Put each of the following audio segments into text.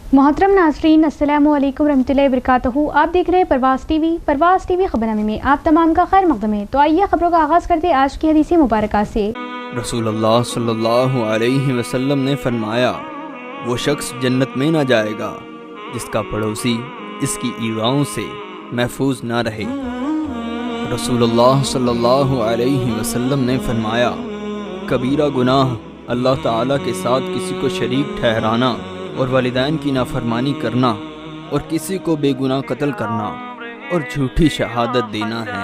मोहतरम नाज़रीन, अस्सलामु अलैकुम रहमतुल्लाहि व बरकातहू। आप देख रहे हैं परवाज़ टीवी खबरनामे में आप तमाम का खैर मक़दम है। तो आइए खबरों का आगाज़ करते हैं आज की हदीस मुबारक से। रसूलुल्लाह सल्लल्लाहु अलैहि वसल्लम ने फरमाया, वो शख्स जन्नत में ना जाएगा जिसका पड़ोसी इसकी ईगाओं से महफूज ना रहे। रसूलुल्लाह सल्लल्लाहु अलैहि वसल्लम ने फरमाया, कबीरा गुनाह अल्लाह ताला के साथ किसी को शरीक ठहराना और वालिदैन की नाफरमानी करना और किसी को बेगुनाह कत्ल करना और झूठी शहादत देना है।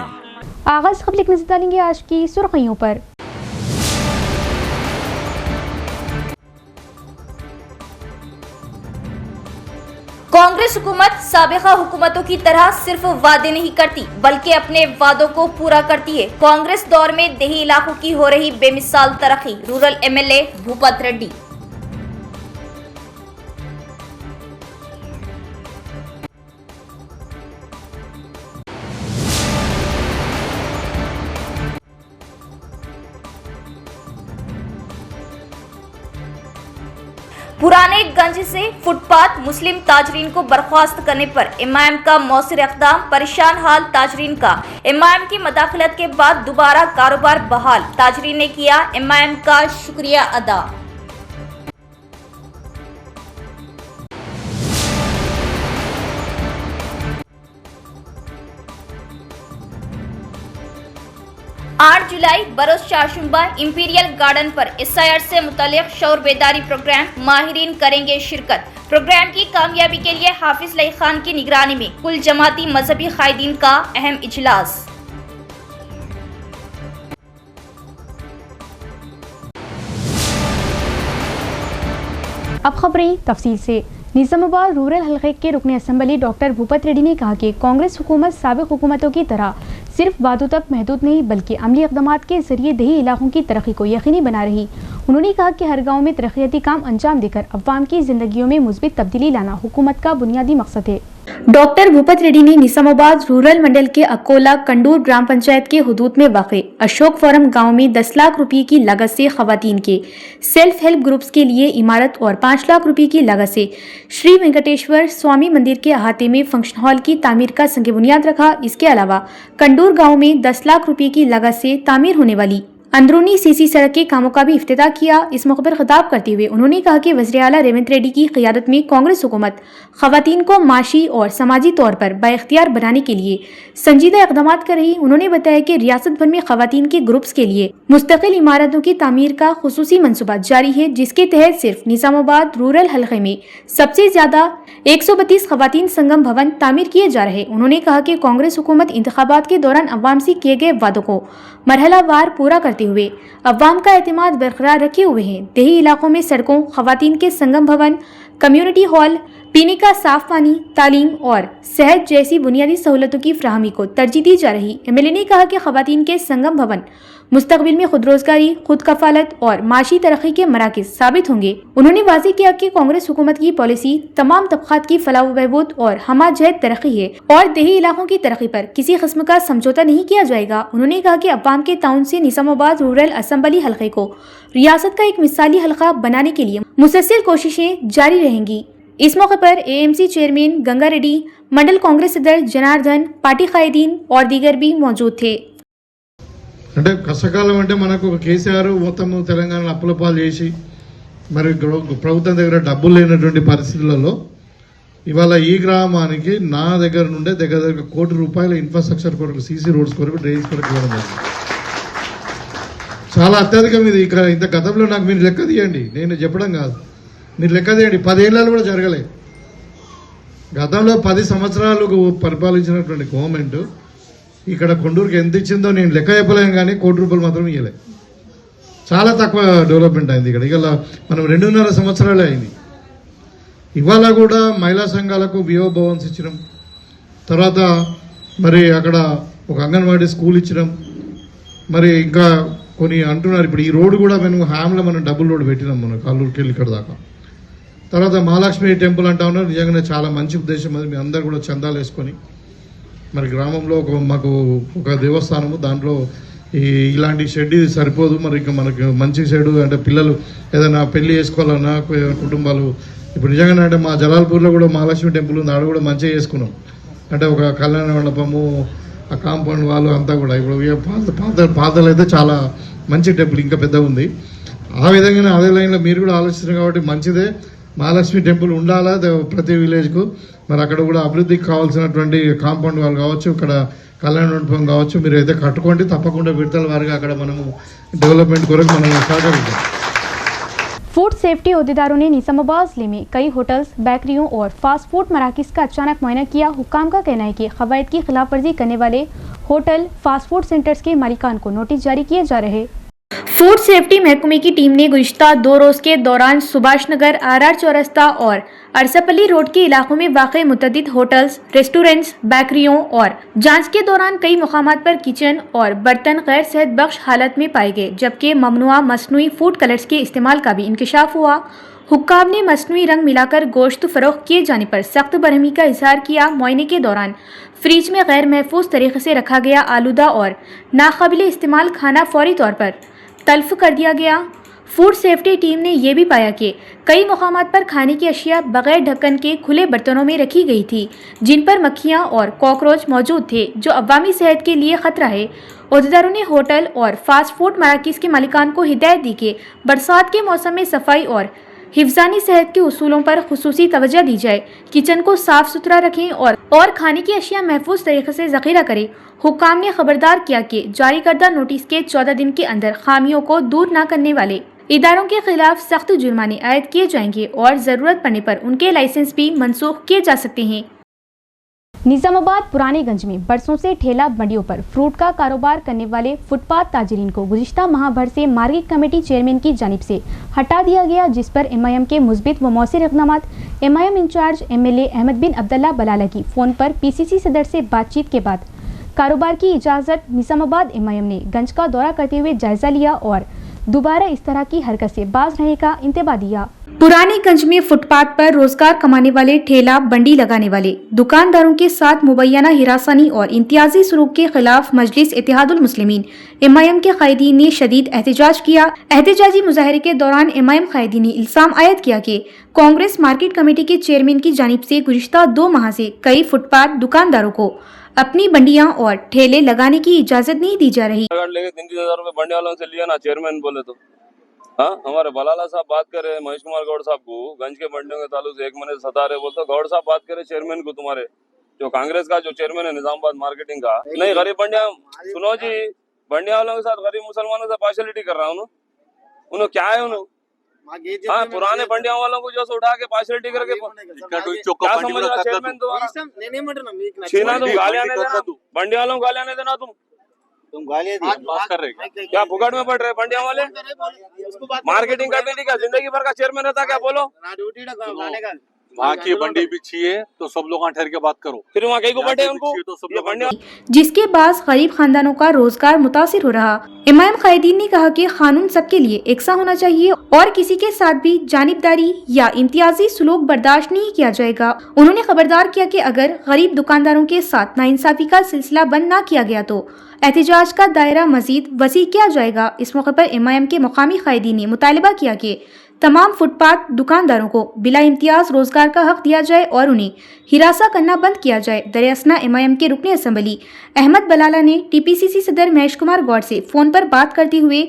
आगाज़ खबर लिखने से डालेंगे आज की सुर्खियों पर। कांग्रेस हुकूमत साबिका हुकूमतों की तरह सिर्फ वादे नहीं करती बल्कि अपने वादों को पूरा करती है। कांग्रेस दौर में देही इलाकों की हो रही बेमिसाल तरक्की। Rural MLA Bhupat Reddy. पुराने गंज से फुटपाथ मुस्लिम ताजरीन को बर्खास्त करने पर इमाम का मौसर इक़दाम। परेशान हाल ताजरीन का। इमाम की मदाखलत के बाद दोबारा कारोबार बहाल। ताजरीन ने किया इमाम का शुक्रिया अदा। आठ जुलाई बरोज चारशुम्बा इंपीरियल गार्डन पर SIR से मुतल्लिक़ शऊर बेदारी प्रोग्राम। माहिरीन करेंगे शिरकत। प्रोग्राम की कामयाबी के लिए हाफिज लई खान की निगरानी में कुल जमाती मजहबी कायदीन का अहम इजलास। अब खबरें तफसील से। निज़ामाबाद रूरल हल्के के रुकन असम्बली डॉक्टर भूपत रेड्डी ने कहा कि कांग्रेस हुकूमत साबिक़ हुकूमतों की तरह सिर्फ वादों तक महदूद नहीं बल्कि अमली इक़दामात के जरिए देही इलाकों की तरक्की को यकीनी बना रही। उन्होंने कहा कि हर गांव में तरक्याती काम अंजाम देकर अवाम की जिंदगियों में मुस्बित तब्दीली लाना हुकूमत का बुनियादी मकसद है। डॉक्टर भूपत रेड्डी ने निज़ामाबाद रूरल मंडल के अकोला कंडूर ग्राम पंचायत के हुदूद में वाक़े अशोक फोरम गांव में 10 लाख रुपए की लागत से खवातीन के सेल्फ हेल्प ग्रुप्स के लिए इमारत और 5 लाख रुपए की लागत से श्री वेंकटेश्वर स्वामी मंदिर के अहाते में फंक्शन हॉल की तामीर का संग बुनियाद रखा। इसके अलावा कंडूर गाँव में 10 लाख रुपए की लागत से तामीर होने वाली अंदरूनी सीसी सड़क के कामों का भी इफ्तिताह किया। इस मौके पर खिताब करते हुए उन्होंने कहा कि वज़ीर आला रेवंत रेड्डी की क़ियादत में कांग्रेस हुकूमत ख़वातीन को माशी और समाजी तौर पर बाइख्तियार बनाने के लिए संजीदा इक़दामात कर रही। उन्होंने बताया कि रियासत भर में ख़वातीन के ग्रुप्स के लिए मुस्तकिल इमारतों की तामीर का खुसूसी मनसूबा जारी है, जिसके तहत सिर्फ निज़ामाबाद रूरल हल्के में सबसे ज्यादा 132 ख़वातीन संगम भवन तामीर किए जा रहे। उन्होंने कहा कि कांग्रेस हुकूमत इंतखाबात के दौरान अवाम से किए गए वादों को मरहलावार पूरा करते हुए अवाम का एतमाद बरकरार रखे हुए हैं। देही इलाकों में सड़कों, ख़वातीन के संगम भवन, कम्युनिटी हॉल, पीने का साफ पानी, तालीम और सेहत जैसी बुनियादी सहूलतों की फराहमी को तरजीह दी जा रही। MLA ने कहा कि ख़वातीन के संगम भवन मुस्तकबिल में खुद रोजगारी, खुद कफालत और माशी तरक्की के मराकज़ साबित होंगे। उन्होंने वाज़ेह किया कि कांग्रेस हुकूमत की पॉलिसी तमाम तबक़ात की फलाह व बहबूद और हमाजहत तरक्की है और देही इलाकों की तरक्की पर किसी किस्म का समझौता नहीं किया जाएगा। उन्होंने कहा कि अवाम के ताउन से निज़ामाबाद रूरल असम्बली हल्के को रियासत का एक मिसाली हल्का बनाने के लिए मुसलसल कोशिशें जारी रहेंगी। इस मौके पर AMC चेयरमैन गंगा रेड्डी, मंडल कांग्रेस सदर जनार्दन, पार्टी कायदीन और दीगर भी मौजूद थे। అంటే కష్టకాలం అంటే మనకు కేసీఆర్ మొత్తం తెలంగాణ అప్పుల పాలు చేసి మరి ప్రభుత్వం దగ్గర డబ్బులు లేనటువంటి పరిస్థితులలో ఇవాళ ఈ గ్రామానికి నా దగ్గర నుండే దగ్గర ₹1 కోటి ఇన్ఫ్రాస్ట్రక్చర్ కొరకు, CC రోడ్స్ కొరకు, డ్రైన్స్ కొరకు ఇవ్వడం జరిగింది. చాలా అత్యధికం ఇది. ఇక్కడ ఇంత గతంలో నాకు మీరు లెక్క తీయండి, నేను చెప్పడం కాదు, మీరు లెక్క తీయండి. 10 ఏళ్ళు కూడా జరగలేదు. గతంలో 10 సంవత్సరాలు పరిపాలించినటువంటి గవర్నమెంట్ ఇక్కడ కొండూరుకి ఎంత ఇచ్చిందో నేను లెక్క చెప్పలేను, కానీ ₹1 కోటి మాత్రం ఇవ్వలేదు. చాలా తక్కువ డెవలప్మెంట్ అయింది ఇక్కడ. ఇక మనం 2.5 సంవత్సరాలే అయింది. ఇవాళ కూడా మహిళా సంఘాలకు వివో భవన్స్ ఇచ్చినాం. తర్వాత మరి అక్కడ ఒక అంగన్వాడీ స్కూల్ ఇచ్చినాం. మరి ఇంకా కొన్ని అంటున్నారు. ఇప్పుడు ఈ రోడ్డు కూడా మనం డబుల్ రోడ్డు పెట్టినాం మనం కాలూరుకి వెళ్ళి ఇక్కడ దాకా. తర్వాత మహాలక్ష్మి టెంపుల్ అంటా ఉన్నారు. నిజంగానే చాలా మంచి ఉద్దేశం అది. మీ అందరు కూడా చందాలు వేసుకొని మరి గ్రామంలో మాకు ఒక దేవస్థానము, దాంట్లో ఇలాంటి షెడ్ ఇది సరిపోదు. మరి ఇంకా మనకు మంచి షెడ్ అంటే పిల్లలు ఏదైనా పెళ్లి చేసుకోవాలన్నా, కుటుంబాలు ఇప్పుడు నిజంగానే అంటే మా జలాల్పూర్లో కూడా మహాలక్ష్మి టెంపుల్ ఉంది, ఆడ కూడా మంచిగా చేసుకున్నాం. అంటే ఒక కళ్యాణ మండపము, ఆ కాంపౌండ్ వాళ్ళు అంతా కూడా ఇప్పుడు పాతలు అయితే చాలా మంచి టెంపుల్, ఇంకా పెద్దగా ఉంది. ఆ విధంగానే అదే లైన్లో మీరు కూడా ఆలోచిస్తున్నారు కాబట్టి మంచిదే. మహాలక్ష్మి టెంపుల్ ఉండాలా ప్రతి విలేజ్కు. మరి అక్కడ కూడా అభివృద్ధికి కావాల్సినటువంటి కాంపౌండ్ వాళ్ళు కావచ్చు, ఇక్కడ కళ్యాణ మండపం కావచ్చు, మీరు అయితే కట్టుకోండి. తప్పకుండా విడతల వారిగా అక్కడ మనము డెవలప్మెంట్ కొరకు మనం సహకరిద్దాం. फूड सेफ्टी अहदेदारों ने निजामाबाद जिले में कई होटल्स, बेकरियों और फास्ट फूड मराकज़ का अचानक मुआयना किया। हुक्काम का कहना है कि क़वायद की खिलाफ वर्जी करने वाले होटल, फास्ट फूड सेंटर्स के मालिकान को नोटिस जारी किए जा रहे। फूड सेफ्टी महकमे की टीम ने गुज़िश्ता 2 रोज़ के दौरान सुभाष नगर, RR चौरस्ता और अरसापल्ली रोड के इलाकों में वाक़ मुतअद्दिद होटल्स, रेस्टोरेंट्स, बेकरियों और जांच के दौरान कई मुकामात पर किचन और बर्तन गैर सेहत बख्श हालत में पाए गए, जबकि ममनुआ मसनूई फूड कलर्स के इस्तेमाल का भी इंकशाफ हुआ। हुक्काम ने मसनूई रंग मिलाकर गोश्त फरोख्त किए जाने पर सख्त बरहमी का इजहार किया। मुआयने के दौरान फ्रिज में गैर महफूज तरीके से रखा गया आलूदा और नाकाबिले इस्तेमाल खाना फौरी तौर पर तल्फ कर दिया गया। फूड सेफ्टी टीम ने यह भी पाया कि कई मुकामात पर खाने की अशिया बगैर ढक्कन के खुले बर्तनों में रखी गई थी, जिन पर मक्खियां और कॉकरोच मौजूद थे, जो अवामी सेहत के लिए खतरा है। अहदेदारों ने होटल और फास्ट फूड मराकज़ के मालिकान को हिदायत दी कि बरसात के मौसम में सफाई और हिफ्ज़ानी सेहत के उसूलों पर खुसूसी तवज्जो दी जाए। किचन को साफ सुथरा रखें और खाने की अशिया महफूज तरीके से ज़ख़ीरा करें। हुक्काम ने खबरदार किया कि जारी करदा नोटिस के 14 दिन के अंदर खामियों को दूर न करने वाले इदारों के खिलाफ सख्त जुर्माने आयद किए जाएंगे और ज़रूरत पड़ने पर उनके लाइसेंस भी मनसूख किए जा सकते हैं। निजामाबाद पुरानेगंज में बरसों से ठेला मंडियों पर फ्रूट का कारोबार करने वाले फुटपाथ ताजरीन को गुज़िश्ता माह भर से मार्केट कमेटी चेयरमैन की जानिब से हटा दिया गया, जिस पर MIM के मुस्बित व मौसिर इक़दामात MIM इंचार्ज MLA अहमद बिन अब्दुल्ला बलाला की फ़ोन पर PCC सदर से बातचीत के बाद कारोबार की इजाज़त निजामाबाद MIM ने गंज का दौरा करते हुए जायज़ा लिया और दोबारा इस तरह की हरकत से बाज रहने का इंतबा दिया। पुराने गंज में फुटपाथ पर रोजगार कमाने वाले ठेला बंडी लगाने वाले दुकानदारों के साथ मुबैना हिरासनी और इम्तियाजी सलूक के खिलाफ मजलिस इत्तेहादुल मुस्लिमीन MIM के कायदीन ने शदीद एहतजाज किया। एहतजाजी मुजाहरे के दौरान MIM कायदीन ने इल्जाम आयद किया कि कांग्रेस मार्केट कमेटी के चेयरमैन की जानिब से गुज़िश्ता 2 माह से कई फुटपाथ दुकानदारों को अपनी बंडियां और ठेले लगाने की इजाजत नहीं दी जा रही। 33,000 रुपए बंडी वालों से लिया ना चेयरमैन बोले तो। हाँ, हमारे बलाला साहब बात करे महेश कुमार गौड़ साहब को गंज के बंडियों के ताल्लुक से 1 महीने से सता रहे, बोलते गौड़ साहब बात करे चेयरमैन को, तुम्हारे जो कांग्रेस का जो चेयरमैन है निजामाबाद मार्केटिंग का। नहीं, गरीब बंडिया सुनो जी, बंडिया वालों के साथ गरीब मुसलमानों से पार्शलिटी कर रहा हूँ। उन्होंने क्या है उन्होंने, हाँ, पुराने बंडिया वालों को जो उठा के पार्शलिटी करके क्या समझ रहा चेयरमैन तुम्हारा? छीना तुम गालियां नहीं देना, बंडिया वालों को गालियां नहीं देना, तुम गालियां बात कर रहे क्या फुकट में पड़ रहे बंडिया वाले? मार्केटिंग का भी क्या जिंदगी भर का चेयरमैन रहता क्या? बोलो वहाँ की बंडी बिछी है तो सब लोग ठहर के बात करो, फिर वहाँ कहीं को बैठे उनको तो सब लोग बंडिया, जिसके बाद गरीब खानदानों का रोजगार मुतासिर हो रहा। MIM कायदीन ने कहा कि कानून सबके लिए एकसा होना चाहिए और किसी के साथ भी जानिबदारी या इम्तियाजी सलूक बर्दाश्त नहीं किया जाएगा। उन्होंने खबरदार किया कि अगर गरीब दुकानदारों के साथ नाइंसाफी का सिलसिला बंद न किया गया तो एहतजाज का दायरा मजीद वसी किया जाएगा। इस मौके पर MIM के मुकामी कायदीन ने मुतालबा किया कि तमाम फुटपाथ दुकानदारों को बिला इम्तियाज रोजगार का हक दिया जाए और उन्हें हिरासा करना बंद किया जाए। दरअसल MIM के रुकन असम्बली अहमद बलाला ने TPCC सदर महेश कुमार गौड़ से फ़ोन पर बात करते हुए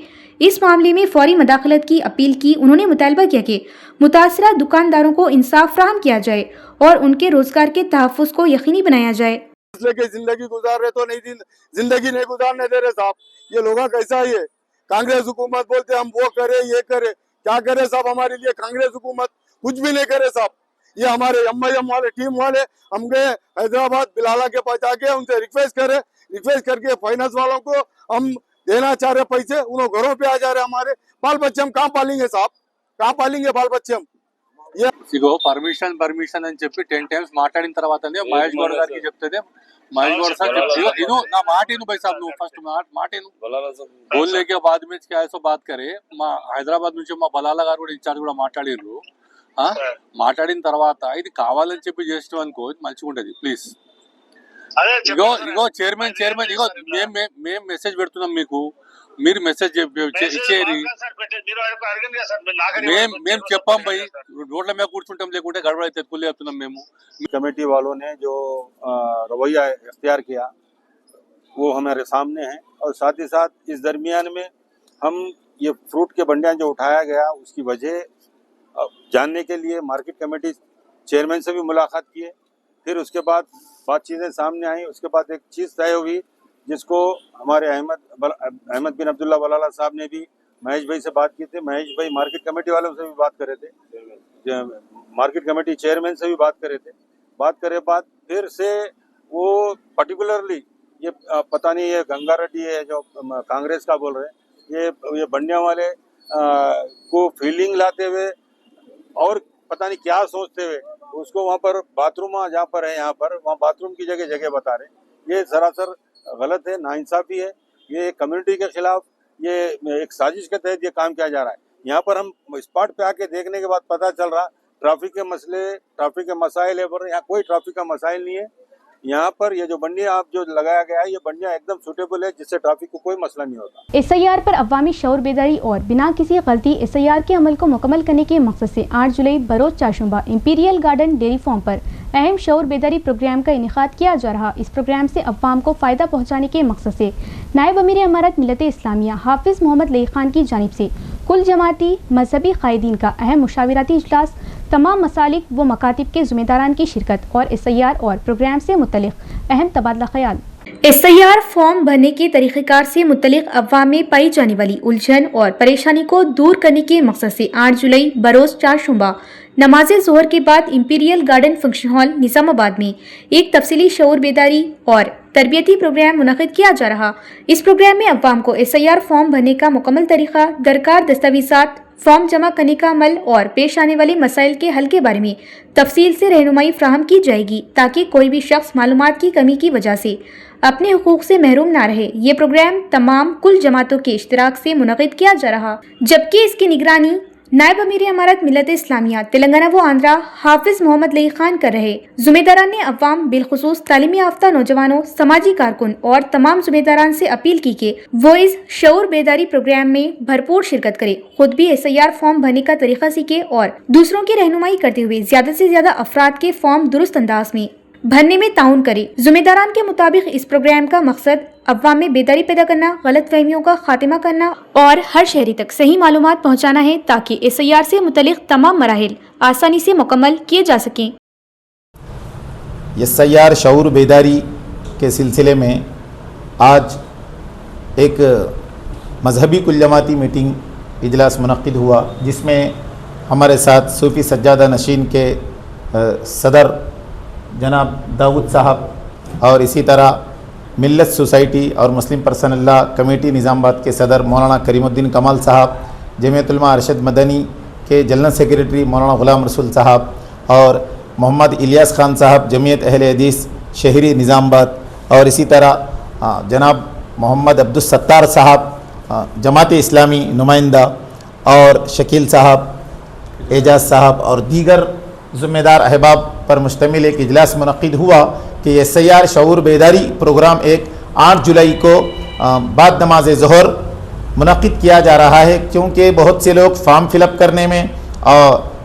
इस मामले में फौरी मदाखलत की अपील की। उन्होंने मुतालबा किया कि मुतासरा दुकानदारों को इंसाफ फराहम किया जाए और उनके रोजगार के तहफ़्फ़ुज़ को यकीनी बनाया जाए। जिंदगी गुजार रहे तो नहीं, जिंदगी नहीं गुजारने दे रहे साहब। ये लोग कैसा है? कांग्रेस हुकूमत बोलते हम वो करे ये करे, क्या करे साहब? हमारे लिए कांग्रेस हुकूमत कुछ भी नहीं करे साहब। ये हमारे MIM वाले टीम वाले हम गए हैदराबाद बिलाला के पास जाके उनसे रिक्वेस्ट करके फाइनेंस वालों को हम देना चाह रहे पैसे, उन्होंने घरों पे आ जा रहे। हमारे बाल बच्चे हम कहाँ पालेंगे साहब? कहाँ पालेंगे बाल बच्चे हम? ఇగో పర్మిషన్ అని చెప్పి 10 టైమ్స్ మాట్లాడిన తర్వాతనే మహేష్ గౌడ్ గారికి చెప్తే महेश गौड़ साहब इनो ना माटेनु भाई साहब नु फर्स्ट माटेनु बोलने के बाद में क्या ऐसा बात करे మా హైదరాబాద్ నుంచి మా బలాల గారు కూడా ఇన్ఛార్జ్ కూడా మాట్లాడిర్రు మాట్లాడిన తర్వాత ఇది కావాలని చెప్పి చేస్తాం అనుకో మంచిగా ఉంటది ప్లీజ్ ఇగో చైర్మన్ ఇగో మేము మెసేజ్ పెడుతున్నాం మీకు మీరు మెసేజ్ ఇచ్చేది మేము చెప్పాం భయ్, రోడ్ల మీద కూర్చుంటాం, లేకుంటే గడబడ అయితే కుళ్ళి చెప్తున్నాం మేము. कमेटी वालों ने जो रवैया इख्तियार किया वो हमारे सामने है, और साथ ही साथ इस दरमियान में हम ये फ्रूट के बंडियां जो उठाया गया उसकी वजह जानने के लिए मार्केट कमेटी चेयरमैन से भी मुलाकात किए। फिर उसके बाद बात चीज़ें सामने आई, उसके बाद एक चीज़ तय हुई जिसको हमारे अहमद बिन अब्दुल्ला बलाला साहब ने भी महेश भाई से बात की थी। महेश भाई मार्केट कमेटी वालों से भी बात कर रहे थे, मार्केट कमेटी चेयरमैन से भी बात कर रहे थे। बात करे बाद फिर से वो पर्टिकुलरली ये पता नहीं ये गंगा रेड्डी है जो कांग्रेस का बोल रहे हैं, ये बंडिया वाले को फीलिंग लाते हुए और पता नहीं क्या सोचते हुए उसको वहाँ पर बाथरूम जहाँ पर है यहाँ पर वहाँ बाथरूम की जगह जगह बता रहे। ये सरासर गलत है, नाइंसाफ़ी है, ये कम्युनिटी के खिलाफ ये एक साजिश के तहत ये काम किया जा रहा है। यहाँ पर हम स्पॉट पे आके देखने के बाद पता चल रहा ट्रैफिक के मसले, ट्रैफिक के मसाइल है, पर यहाँ कोई ट्रैफिक का मसाइल नहीं है। यहाँ पर ये जो बंडियाँ आप जो लगाया गया है ये बंडियाँ एकदम सूटेबल है, जिससे ट्रैफिक को कोई मसला नहीं होता। SIR पर अवामी शऊर बेदारी और बिना किसी गलती SIR के अमल को मुकम्मल करने के मकसद से 8 जुलाई बरोज चारशुम्बा इंपीरियल गार्डन डेयरी फार्म पर अहम शऊर बेदारी प्रोग्राम का इनेकाद किया जा रहा। इस प्रोग्राम से अवाम को फ़ायदा पहुँचाने के मकसद से नायब अमीर अमारत मिलत इस्लामिया हाफिज़ मोहम्मद लई खान की जानिब से कुल जमाती मजहबी कायदीन का अहम मुशावरती इजलास, तमाम मसालिक व मकातिब के ज़िम्मेदारान की शिरकत और SIR और प्रोग्राम से मुतल्लिक़ अहम तबादला ख्याल। SIR फॉर्म भरने के तरीक़ेकार से मुतल्लिक़ अवाम में पाई जाने वाली उलझन और परेशानी को दूर करने के मकसद से 8 जुलाई बरोज़ चारशुम्बा नमाज ज़ोहर के बाद imperial garden function hall Nizamabad में एक तफसीली शऊर बेदारी और तरबियती प्रोग्राम मुनक़िद किया जा रहा। इस प्रोग्राम में अवाम को SIR फॉर्म भरने का मुकम्मल तरीक़ा, दरकार दस्तावेज़ात, फॉर्म जमा करने का अमल और पेश आने वाले मसाइल के हल के बारे में तफसील से रहनुमाई फ्राहम की जाएगी, ताकि कोई भी शख्स मालूमात की कमी की वजह से अपने हुकूक से महरूम ना रहे। ये प्रोग्राम तमाम कुल जमातों के इश्तिराक से मुनक़िद किया जा रहा, जबकि इसकी निगरानी नायब अमीर अमारत मिलत इस्लामिया तेलंगाना व आंध्रा हाफिज़ मोहम्मद लई खान कर रहे। ज़िम्मेदारान ने अवाम बिलखुसूस तालीमी याफ्ता नौजवानों, समाजी कारकुन और तमाम ज़िम्मेदारान से अपील की कि वो इस शऊर बेदारी प्रोग्राम में भरपूर शिरकत करे, खुद भी SIR फॉर्म भरने का तरीका सीखे और दूसरों की रहनुमाई करते हुए ज़्यादा से ज़्यादा अफराद के फॉर्म दुरुस्त अंदाज में भरने में ताउन करे। ज़िम्मेदारान के मुताबिक इस प्रोग्राम का मकसद अवाम में बेदारी पैदा करना, गलत फहमियों का खात्मा करना और हर शहरी तक सही मालूमात पहुँचाना है, ताकि SIR से मुतल्लिक़ तमाम मराहिल आसानी से मुकम्मल किए जा सकें। SIR शऊर बेदारी के सिलसिले में आज एक मजहबी कुल जमाती मीटिंग इजलास मुनक़्क़िद हुआ, जिसमें हमारे साथ सूफ़ी सज्जादा नशीन के सदर जनाब दाऊद साहब और इसी तरह मिल्लत सोसाइटी और मुस्लिम पर्सनल्ला कमेटी निज़ामाबाद के सदर मौलाना करीमुद्दीन कमाल साहब, जमीयत उलमा अरशद मदनी के जनरल सेक्रेटरी मौलाना ग़ुलाम रसूल साहब और मोहम्मद इलियास खान साहब जमीयत अहले हदीस शहरी निज़ामाबाद, और इसी तरह जनाब मोहम्मद अब्दुलसत्तार साहब जमात इस्लामी नुमाइंदा और शकील साहब, एजाज साहब और दीगर ज़िम्मेदार अहबाब पर मुश्तमिल एक इजलास मुनक़्क़िद हुआ कि SIR शऊर बेदारी प्रोग्राम एक 8 जुलाई को बाद नमाज ज़ोहर मुनक़्क़िद किया जा रहा है, क्योंकि बहुत से लोग फॉर्म फिलअप करने में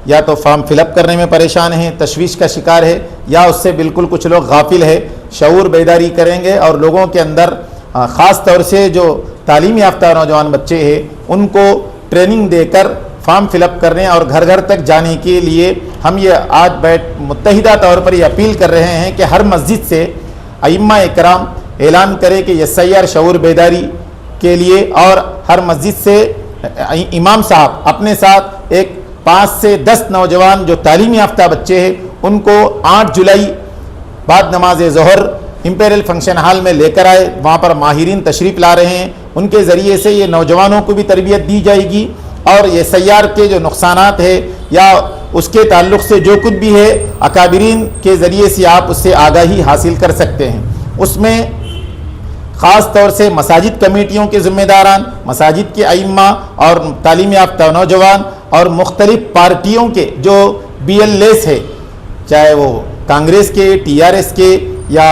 या तो फॉर्म फिलअप करने में परेशान हैं, तशवीश का शिकार है, या उससे बिल्कुल कुछ लोग गाफिल है। शऊर बेदारी करेंगे और लोगों के अंदर ख़ास तौर से जो तालीम याफ्ता नौजवान बच्चे हैं उनको ट्रेनिंग देकर फॉर्म फिलअप करने और घर घर तक जाने के लिए हम ये आज मुत्तहिदा तौर पर ये अपील कर रहे हैं कि हर मस्जिद से अइम्मा इकराम ऐलान करें कि SIR शऊर बेदारी के लिए, और हर मस्जिद से इमाम साहब अपने साथ एक 5 से 10 नौजवान जो तालीम याफ्ता बच्चे हैं उनको 8 जुलाई बाद नमाज ज़ोहर इंपीरियल फंक्शन हॉल में लेकर आए। वहाँ पर माहिरीन तशरीफ़ ला रहे हैं, उनके ज़रिए से ये नौजवानों को भी तरबियत दी जाएगी और SIR के जो नुकसानात है या उसके ताल्लुक़ से जो कुछ भी है अकाबिरीन के ज़रिए से आप उससे आगाही हासिल कर सकते हैं। उसमें ख़ास तौर से मसाजिद कमेटियों के ज़िम्मेदारान, मसाजिद के अइम्मा और तालीम याफ्ता नौजवान और मुख्तलिफ़ पार्टियों के जो BLS है, चाहे वो कांग्रेस के, TRS के या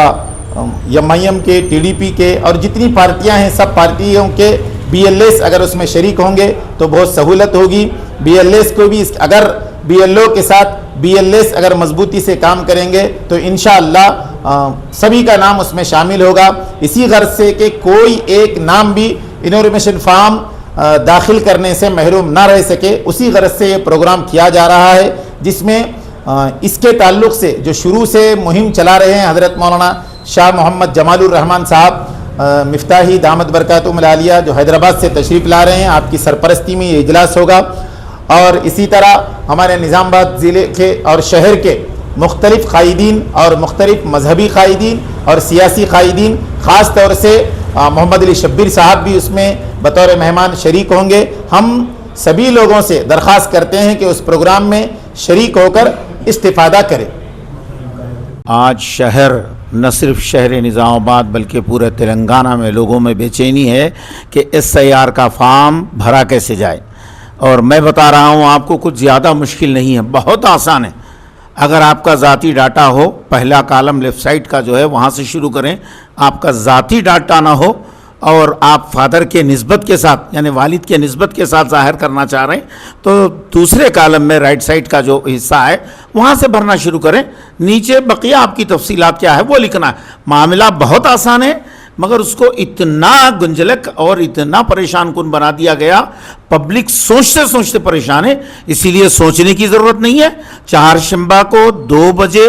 MIM के, TDP के और जितनी पार्टियां हैं सब पार्टियों के BLS اگر اس میں شریک ہوں گے تو بہت سہولت ہوگی. BLS کو بھی اگر BLO کے ساتھ BLS اگر مضبوطی سے کام کریں گے تو انشاءاللہ سبھی کا نام اس میں شامل ہوگا. اسی غرض سے کہ کوئی ایک نام بھی انفارمیشن فارم داخل کرنے سے محروم نہ رہ سکے, اسی غرض سے یہ پروگرام کیا جا رہا ہے, جس میں اس کے تعلق سے جو شروع سے مہم چلا رہے ہیں حضرت مولانا شاہ محمد جمال الرحمن صاحب مفتاحی دامت برکاتہم العالیہ, جو حیدرآباد سے تشریف لا رہے ہیں, آپ کی سرپرستی میں یہ اجلاس ہوگا. اور اسی طرح ہمارے نظام آباد ضلع کے اور شہر کے مختلف قائدین اور مختلف مذہبی قائدین اور سیاسی قائدین, خاص طور سے محمد علی شبیر صاحب بھی اس میں بطور مہمان شریک ہوں گے. ہم سبھی لوگوں سے درخواست کرتے ہیں کہ اس پروگرام میں شریک ہو کر استفادہ کریں. آج شہر نہ صرف شہر نظام آباد بلکہ پورے تلنگانہ میں لوگوں میں بے چینی ہے کہ SIR کا فارم بھرا کیسے جائے. اور میں بتا رہا ہوں آپ کو, کچھ زیادہ مشکل نہیں ہے, بہت آسان ہے. اگر آپ کا ذاتی ڈاٹا ہو, پہلا کالم لیفٹ سائڈ کا جو ہے وہاں سے شروع کریں. آپ کا ذاتی ڈاٹا نہ ہو اور آپ فادر کے نسبت کے ساتھ یعنی والد کے نسبت کے ساتھ ظاہر کرنا چاہ رہے ہیں تو دوسرے کالم میں رائٹ سائڈ کا جو حصہ ہے وہاں سے بھرنا شروع کریں. نیچے بقیہ آپ کی تفصیلات کیا ہے وہ لکھنا ہے. معاملہ بہت آسان ہے, مگر اس کو اتنا گنجلک اور اتنا پریشان کن بنا دیا گیا, پبلک سوچتے سوچتے پریشان ہے. اسی لیے سوچنے کی ضرورت نہیں ہے. چہارشنبہ کو 2 بجے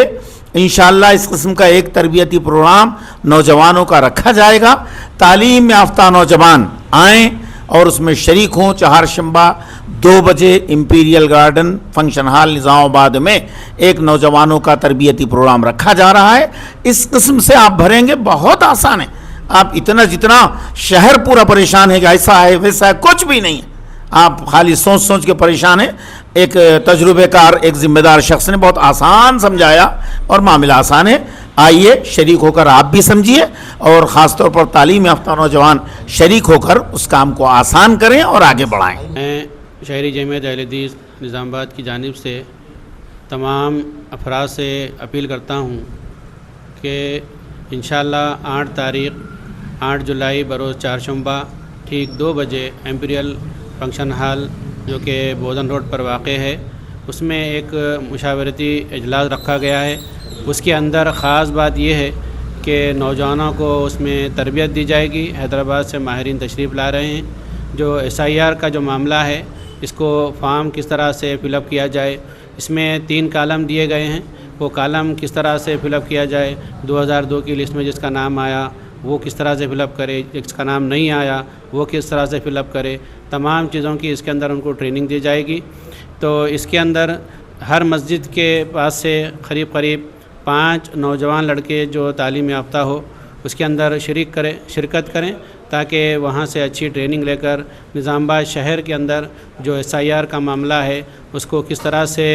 انشاءاللہ اس قسم کا ایک تربیتی پروگرام نوجوانوں کا رکھا جائے گا. تعلیم یافتہ نوجوان آئیں اور اس میں شریک ہوں. چہارشنبہ 2 بجے امپیریل گارڈن فنکشن ہال نظام آباد میں ایک نوجوانوں کا تربیتی پروگرام رکھا جا رہا ہے. اس قسم سے آپ بھریں گے, بہت آسان ہے. آپ جتنا شہر پورا پریشان ہے کہ ایسا ہے ویسا ہے, کچھ بھی نہیں ہے. آپ خالی سوچ کے پریشان ہیں. ایک تجربے کار ایک ذمہ دار شخص نے بہت آسان سمجھایا اور معاملہ آسان ہے. آئیے شریک ہو کر آپ بھی سمجھیے اور خاص طور پر تعلیم یافتہ نوجوان شریک ہو کر اس کام کو آسان کریں اور آگے بڑھائیں. میں شہری جمعیت اہل حدیث نظام آباد کی جانب سے تمام افراد سے اپیل کرتا ہوں کہ انشاءاللہ 8 جولائی بروز چہارشنبہ ٹھیک 2 بجے امپیریل فنکشن ہال جو کہ بودن روڈ پر واقع ہے, اس میں ایک مشاورتی اجلاس رکھا گیا ہے. اس کے اندر خاص بات یہ ہے کہ نوجوانوں کو اس میں تربیت دی جائے گی. حیدرآباد سے ماہرین تشریف لا رہے ہیں. جو SIR کا جو معاملہ ہے اس کو فارم کس طرح سے فل اپ کیا جائے, اس میں 3 کالم دیے گئے ہیں. وہ کالم کس طرح سے فل اپ کیا جائے, 2002 کی لسٹ میں جس کا نام آیا وہ کس طرح سے فل اپ کرے, جس کا نام نہیں آیا وہ کس طرح سے فل اپ کرے. تمام چیزوں کی اس کے اندر ان کو ٹریننگ دی جائے گی. تو اس کے اندر ہر مسجد کے پاس سے قریب 5 نوجوان لڑکے جو تعلیم یافتہ ہو اس کے اندر شرکت کریں تاکہ وہاں سے اچھی ٹریننگ لے کر نظام آباد شہر کے اندر جو SIR کا معاملہ ہے اس کو کس طرح سے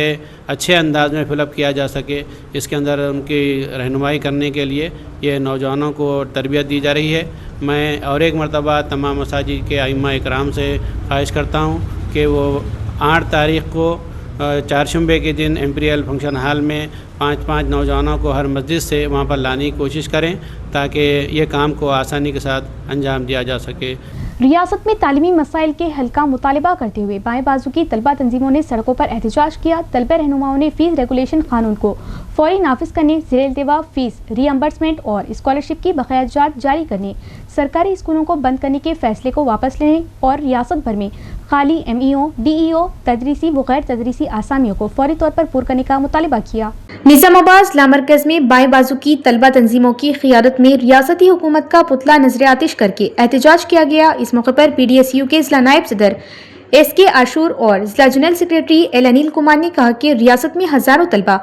اچھے انداز میں فل اپ کیا جا سکے, اس کے اندر ان کی رہنمائی کرنے کے لیے یہ نوجوانوں کو تربیت دی جا رہی ہے. میں اور ایک مرتبہ تمام مساجد کے ائمہ اکرام سے خواہش کرتا ہوں کہ وہ 8 تاریخ کو چہارشنبے کے دن امپیریل فنکشن ہال میں 5 نوجوانوں کو ہر مسجد سے وہاں پر لانے کی کوشش کریں تاکہ یہ کام کو آسانی کے ساتھ انجام دیا جا سکے. ریاست میں تعلیمی مسائل کے حل کا مطالبہ کرتے ہوئے بائیں بازو کی طلبہ تنظیموں نے سڑکوں پر احتجاج کیا. طلبہ رہنماؤں نے فیس ریگولیشن قانون کو فوری نافذ کرنے, زیر التوا فیس ری امبرسمنٹ اور اسکالرشپ کی بقایا جات جاری کرنے, سرکاری اسکولوں کو بند کرنے کے فیصلے کو واپس لینے اور ریاست بھر میں خالی MEO, DEO, تدریسی و غیر تدریسی آسامیوں کو فوری طور پر پور کرنے کا مطالبہ کیا. نظام آباد ضلع مرکز میں بائیں بازو کی طلبہ تنظیموں کی قیادت میں ریاستی حکومت کا پتلا نظر آتش کر کے احتجاج کیا گیا. اس موقع پر PDSU کے ضلع نائب صدر SK عاشور اور ضلع general secretary L Anil Kumar نے کہا کہ ریاست میں ہزاروں طلبہ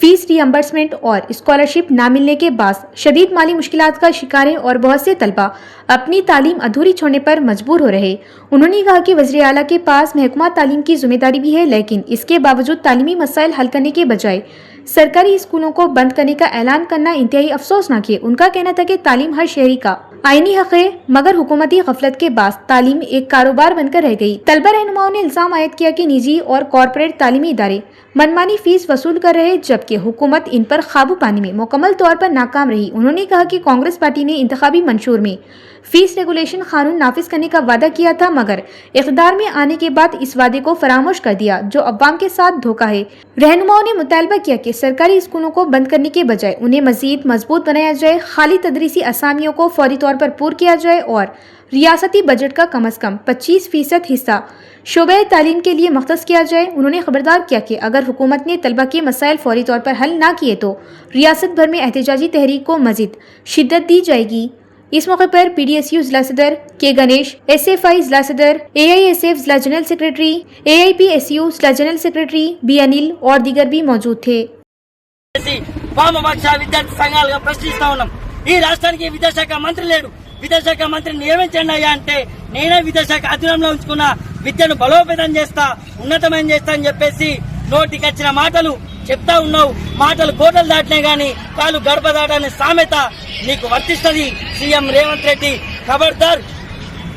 فیس ری امبرسمنٹ اور اسکالرشپ نہ ملنے کے باعث شدید مالی مشکلات کا شکار ہیں اور بہت سے طلبہ اپنی تعلیم ادھوری چھوڑنے پر مجبور ہو رہے. انہوں نے کہا کہ وزیر اعلیٰ کے پاس محکمہ تعلیم کی ذمہ داری بھی ہے, لیکن اس کے باوجود تعلیمی مسائل حل کرنے کے بجائے سرکاری اسکولوں کو بند کرنے کا اعلان کرنا انتہائی افسوسناک ہے. ان کا کہنا تھا کہ تعلیم ہر شہری کا آئینی حق ہے, مگر حکومتی غفلت کے باعث تعلیم ایک کاروبار بن کر رہ گئی. طلبہ رہنماؤں نے الزام عائد کیا کہ نجی اور کارپوریٹ تعلیمی ادارے منمانی فیس وصول کر رہے جبکہ حکومت ان پر قابو پانے میں مکمل طور پر ناکام رہی. انہوں نے کہا کہ کانگریس پارٹی نے انتخابی منشور میں फीस रेगुलेशन कानून नाफिज करने का वादा किया था, मगर इक़्तिदार में आने के बाद इस वादे को फरामोश कर दिया, जो अवाम के साथ धोखा है। रहनुमाओं ने मुतालबा किया कि सरकारी स्कूलों को बंद करने के बजाय उन्हें मजीद मजबूत बनाया जाए, खाली तदरीसी असामियों को फौरी तौर पर पूरा किया जाए और रियासती बजट का कम अज़ कम 25% हिस्सा शोबे तालीम के लिए मख्तस किया जाए। उन्होंने खबरदार किया कि अगर हुकूमत ने तलबा के मसाइल फौरी तौर पर हल ना किए तो रियासत भर में एहतजाजी तहरीक को मजीद शिद्दत दी जाएगी। इस मौके पर PDSU जिला सदर के गणेश, SFI जिला सदर, AISF जिला जनरल सेक्रेटरी, AIPSU जिला जनरल सेक्रेटरी B अनिल और दीगर भी मौजूद थे। వామపక్ష విద్యార్థి సంఘాలుగా ప్రశ్నిస్తా ఉన్నాం. ఈ రాష్ట్రానికి విద్యాశాఖ మంత్రి లేడు. విద్యాశాఖ మంత్రిని నియమించండి అయ్యా అంటే నేనే విద్యాశాఖ అధీనంలో ఉంచుకున్న విద్యను బలోపేతం చేస్తా, ఉన్నతమైన చేస్తా అని చెప్పేసి నోటికొచ్చిన మాటలు చెప్తా ఉన్నావు. మాటలు కోటలు దాటినే గాని కాలు గడప దాటని సామెత నీకు వర్తిస్తుంది. సీఎం రేవంత్ రెడ్డి ఖబర్దార్,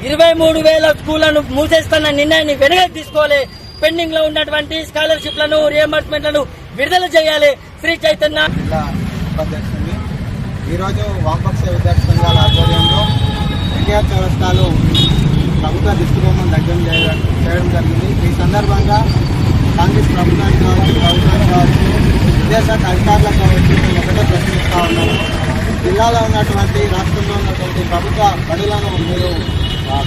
23,000 స్కూళ్లను మూసేస్తున్న నిర్ణయాన్ని వెనక్కి తీసుకోవాలి. పెండింగ్ లో ఉన్నటువంటి స్కాలర్షిప్లను, రియంబర్స్మెంట్లను విడుదల చేయాలి. శ్రీ చైతన్య ఈరోజు వామపక్ష విద్యార్థి సంఘాల ఆధ్వర్యంలో ఎన్టీఆర్ చౌరస్తాలో ప్రభుత్వ దిష్టిబొమ్మను దగ్గర చేయడం జరిగింది. ఈ సందర్భంగా కాంగ్రెస్ ప్రభుత్వానికి కావచ్చు, విద్యాశాఖ అధికారులకు కావచ్చు, ఒకటే ప్రశ్నిస్తూ ఉన్నాము. జిల్లాలో ఉన్నటువంటి, రాష్ట్రంలో ఉన్నటువంటి ప్రభుత్వ బడులను మీరు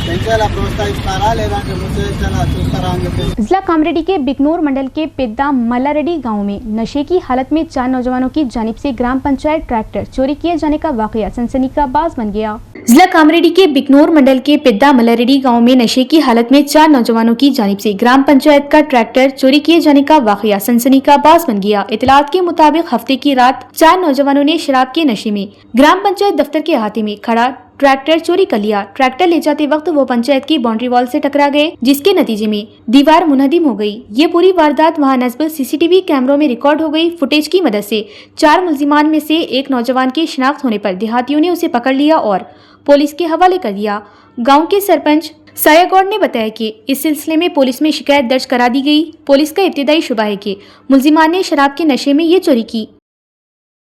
పెంచేలా ప్రోత్సహిస్తారా లేదంటే మూసేసేలా చూస్తారా అని చెప్పేసి जिला कामरेड्डी के बिकनूर मंडल के पेद्दा मल्लारेड्डी गांव में नशे की हालत में 4 नौजवानों की जानिब से ग्राम पंचायत ट्रैक्टर चोरी किए जाने का वाकया सनसनीखेज बन गया। जिला कामरेड्डी के बिकनूर मंडल के पेद्दा मल्लारेड्डी गांव में नशे की हालत में 4 नौजवानों की जानिब से ग्राम पंचायत का ट्रैक्टर चोरी किए जाने का वाकया सनसनीखेज बन गया। इतलात के मुताबिक हफ्ते की रात 4 नौजवानों ने शराब के नशे में ग्राम पंचायत दफ्तर के अहाते में खड़ा ट्रैक्टर चोरी कर लिया। ट्रैक्टर ले जाते वक्त वो पंचायत की बाउंड्री वॉल से टकरा गए, जिसके नतीजे में दीवार मुनहदिम हो गई। ये पूरी वारदात वहां नस्ब CCTV कैमरों में रिकॉर्ड हो गई। फुटेज की मदद से 4 मुल्जिमान में से एक नौजवान की शिनाख्त होने पर देहातियों ने उसे पकड़ लिया और पुलिस के हवाले कर दिया। गाँव के सरपंच सायागौड़ ने बताया कि इस सिलसिले में पुलिस में शिकायत दर्ज करा दी गई। पुलिस का इब्तिदाई शुबा है कि मुल्जिमान ने शराब के नशे में ये चोरी की।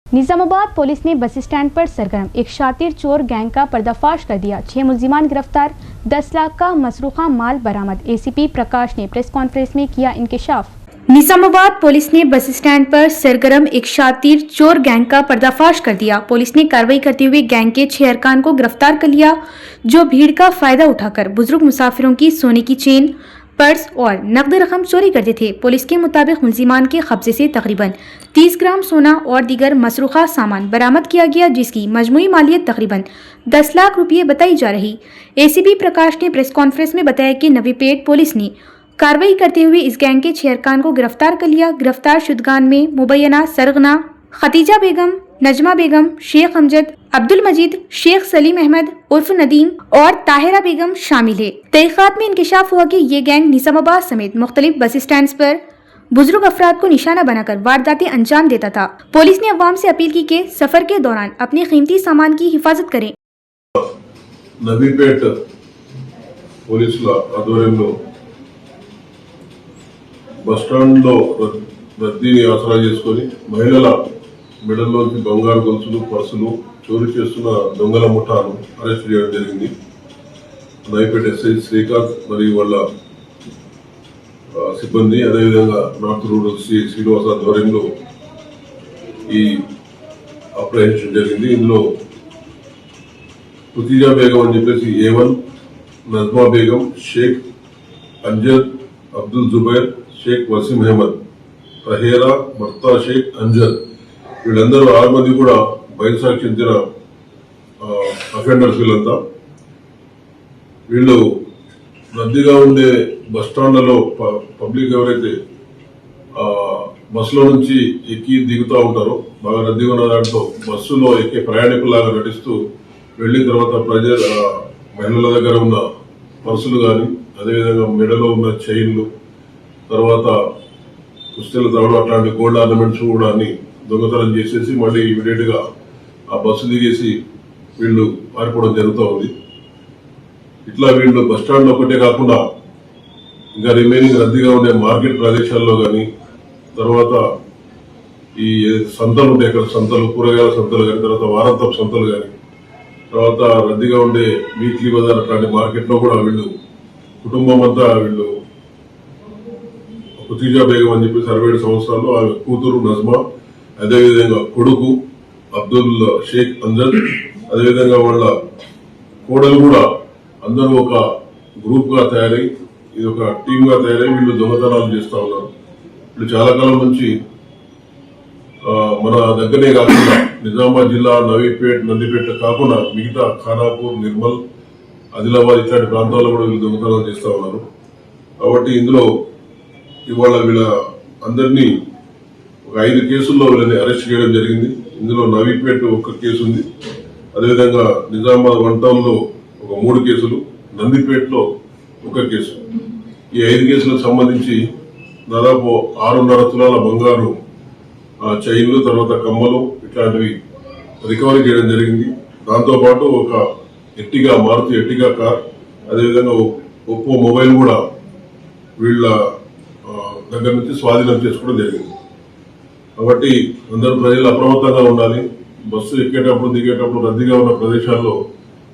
निजामाबाद पुलिस ने बस स्टैंड पर सरगर्म एक शातिर चोर गैंग का पर्दाफाश कर दिया। 6 मुल्जिमान गिरफ्तार, 10 लाख का मसरूखा माल बरामद। ACP प्रकाश ने प्रेस कॉन्फ्रेंस में किया इंकशाफ। निजामाबाद पुलिस ने बस स्टैंड पर सरगर्म एक शातिर चोर गैंग का पर्दाफाश कर दिया। पुलिस ने कार्रवाई करते हुए गैंग के 6 अरकान को गिरफ्तार कर लिया, जो भीड़ का फायदा उठाकर बुजुर्ग मुसाफिरों की सोने की चेन, पर्स और नकद रकम चोरी करते थे। पुलिस के मुताबिक मुल्जिमान के कब्जे से तकरीबन 30 ग्राम सोना और दीगर मसरूखा सामान बरामद किया गया, जिसकी मजमूई मालियत तकरीबन 10 लाख रुपये बताई जा रही। ACP प्रकाश ने प्रेस कॉन्फ्रेंस में बताया कि नवीपेट पुलिस ने कार्रवाई करते हुए इस गैंग के 6 अरकान को गिरफ्तार कर लिया। गिरफ्तार शुदगान में मुबैना सरगना, खतीजा बेगम, नजमा बेगम, शेख अमजद, अब्दुल मजीद, शेख सलीम अहमद उर्फ नदीम और ताहिरा बेगम शामिल है। तहकीकात में इंकशाफ हुआ कि ये गैंग निजामाबाद समेत मुख्तलिफ बस स्टैंड पर बुजुर्ग अफराद को निशाना बनाकर वारदातें अंजाम देता था। पुलिस ने अवाम से अपील की कि सफर के दौरान अपने कीमती सामान की हिफाजत करें। నవీపేట పోలీసుల ఆధ్వర్యంలో బస్టాండ్లో రద్దీని ఆసరా చేసుకొని మహిళల మెడల్లోంచి బంగారు గొలుసులు, పర్సులు చోరీ చేస్తున్న దొంగల ముఠాను అరెస్ట్ చేయడం జరిగింది. నవీపేట SI శ్రీకాంత్ మరియు వాళ్ళ సిబ్బంది, అదేవిధంగా నార్త్ రూరల్ శ్రీనివాస ఆధ్వర్యంలో ఈ ఆపరేషన్ జరిగింది. ఇందులో ఖతీజా బేగం అని చెప్పేసి A1, నజ్మా బేగం, షేక్ అంజద్, అబ్దుల్ జుబైర్, షేక్ వసీం అహ్మద్, తహేరా, మర్తా షేక్, అంజద్, వీళ్ళందరూ 6 మంది కూడా బైన్సాకు చెందిన అఫెండర్స్. వీళ్ళు రద్దీగా ఉండే బస్టాండ్లలో పబ్లిక్ ఎవరైతే బస్సులో నుంచి ఎక్కి దిగుతూ ఉంటారో, బాగా రద్దీగా ఉన్న దాంట్లో బస్సులో ఎక్కే ప్రయాణికులాగా నటిస్తూ వెళ్ళిన తర్వాత మహిళల దగ్గర ఉన్న పర్సులు కానీ, అదేవిధంగా మెడలో ఉన్న చైన్లు, తర్వాత పుస్తకాలు తావడం, అట్లాంటి గోల్డ్ ఆర్నమెంట్స్ కూడా అన్ని దొంగతనం చేసేసి మళ్ళీ ఇమీడియట్గా ఆ బస్సు దిగేసి వీళ్ళు పారిపోవడం జరుగుతూ ఉంది. ఇట్లా వీళ్ళు బస్టాండ్లో ఒకటే కాకుండా ఇంకా రిమైనింగ్ రద్దీగా ఉండే మార్కెట్ ప్రదేశాల్లో కానీ, తర్వాత ఈ సంతలు ఉంటాయి, అక్కడ సంతలు, కూరగాయల సంతలు కానీ, తర్వాత వారాంతపు సంతలు కానీ, తర్వాత రద్దీగా ఉండే వీక్లీ బజార్ అట్లాంటి మార్కెట్లో కూడా వీళ్ళు కుటుంబం అంతా వీళ్ళు ఖుతీజా బేగం అని చెప్పి 67 సంవత్సరాలు, ఆమె కూతురు నజ్మా, అదేవిధంగా కొడుకు అబ్దుల్ షేక్ అంజద్, అదేవిధంగా వాళ్ళ కోడలు కూడా అందరూ ఒక గ్రూప్ గా తయారై, ఇది ఒక టీమ్ గా తయారై వీళ్ళు దొంగతనాలు చేస్తూ ఉన్నారు. వీళ్ళు చాలా కాలం నుంచి మన దగ్గరే కాకుండా నిజామాబాద్ జిల్లా నవీపేట్, నందిపేట కాకుండా మిగతా ఖానాపూర్, నిర్మల్, ఆదిలాబాద్ ఇట్లాంటి ప్రాంతాల్లో కూడా వీళ్ళు దొంగతనాలు చేస్తూ ఉన్నారు. కాబట్టి ఇందులో ఇవాళ వీళ్ళ అందరినీ ఒక 5 కేసుల్లో వీళ్ళని అరెస్ట్ చేయడం జరిగింది. ఇందులో నవీపేట ఒక కేసు ఉంది, అదేవిధంగా నిజామాబాద్ 1 టౌన్లో ఒక 3 కేసులు, నందిపేటలో 1 కేసు. ఈ 5 కేసులకు సంబంధించి దాదాపు 6.5 తులాల బంగారు చైన్లు, తర్వాత కమ్మలు ఇట్లాంటివి రికవరీ చేయడం జరిగింది. దాంతోపాటు ఒక మారుతి ఎర్టిగా కార్, అదేవిధంగా ఒప్పో మొబైల్ కూడా వీళ్ళ దగ్గర నుంచి స్వాధీనం చేసుకోవడం జరిగింది. కాబట్టి అందరూ ప్రజలు అప్రమత్తంగా ఉండాలి. బస్సు ఎక్కేటప్పుడు, దిగేటప్పుడు రద్దీగా ఉన్న ప్రదేశాల్లో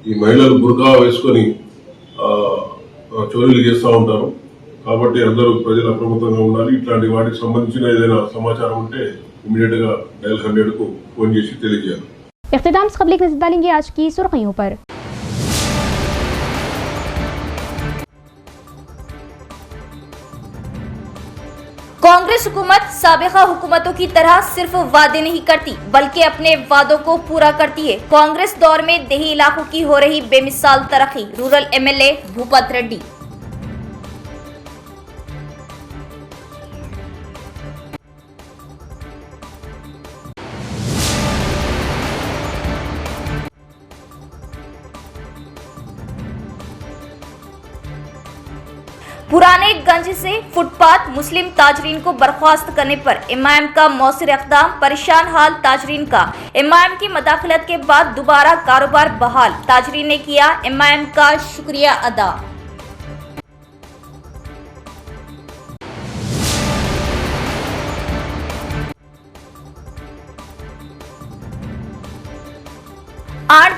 ఈ మహిళలు బుర్కా వేసుకొని చోరీలు చేస్తూ ఉంటారు. కాబట్టి అందరూ ప్రజలు అప్రమత్తంగా ఉండాలి. ఇట్లాంటి వాటికి సంబంధించిన ఏదైనా సమాచారం ఉంటే ఇమీడియట్ గా డయల్ 100 కు ఫోన్ చేసి తెలియజేయాలి. इख्तिताम से क़बल एक नज़र डालेंगे आज की सुर्खियों पर। कांग्रेस हुकूमत साबिका हुकूमतों की तरह सिर्फ वादे नहीं करती बल्कि अपने वादों को पूरा करती है। कांग्रेस दौर में देही इलाकों की हो रही बेमिसाल तरक्की, रूरल एमएलए भूपत रेड्डी। पुराने गंज से फुटपाथ मुस्लिम ताजरीन को बर्खास्त करने पर एमआईएम का मौसर इक़दाम, परेशान हाल ताजरीन का। एमआईएम की मदाखलत के बाद दोबारा कारोबार बहाल, ताजरीन ने किया एमआईएम का शुक्रिया अदा।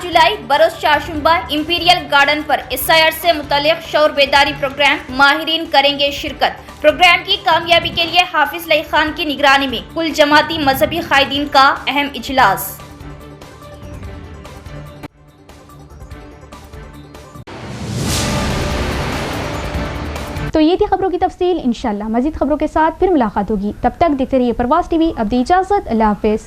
जुलाई बरोज चारशुम्बा इंपीरियल गार्डन पर एसआईआर से मुतालिक शौर बेदारी प्रोग्राम, माहिरीन करेंगे शिरकत। प्रोग्राम की कामयाबी के लिए हाफिज लई खान की निगरानी में कुल जमाती मजहबी कायदीन का अहम इजलास। तो ये थी खबरों की तफसील। इंशाल्लाह मजीद खबरों के साथ फिर मुलाकात होगी। तब तक देखते रहिए प्रवास टीवी। अब दी इजाजत, अल्लाह हाफिज।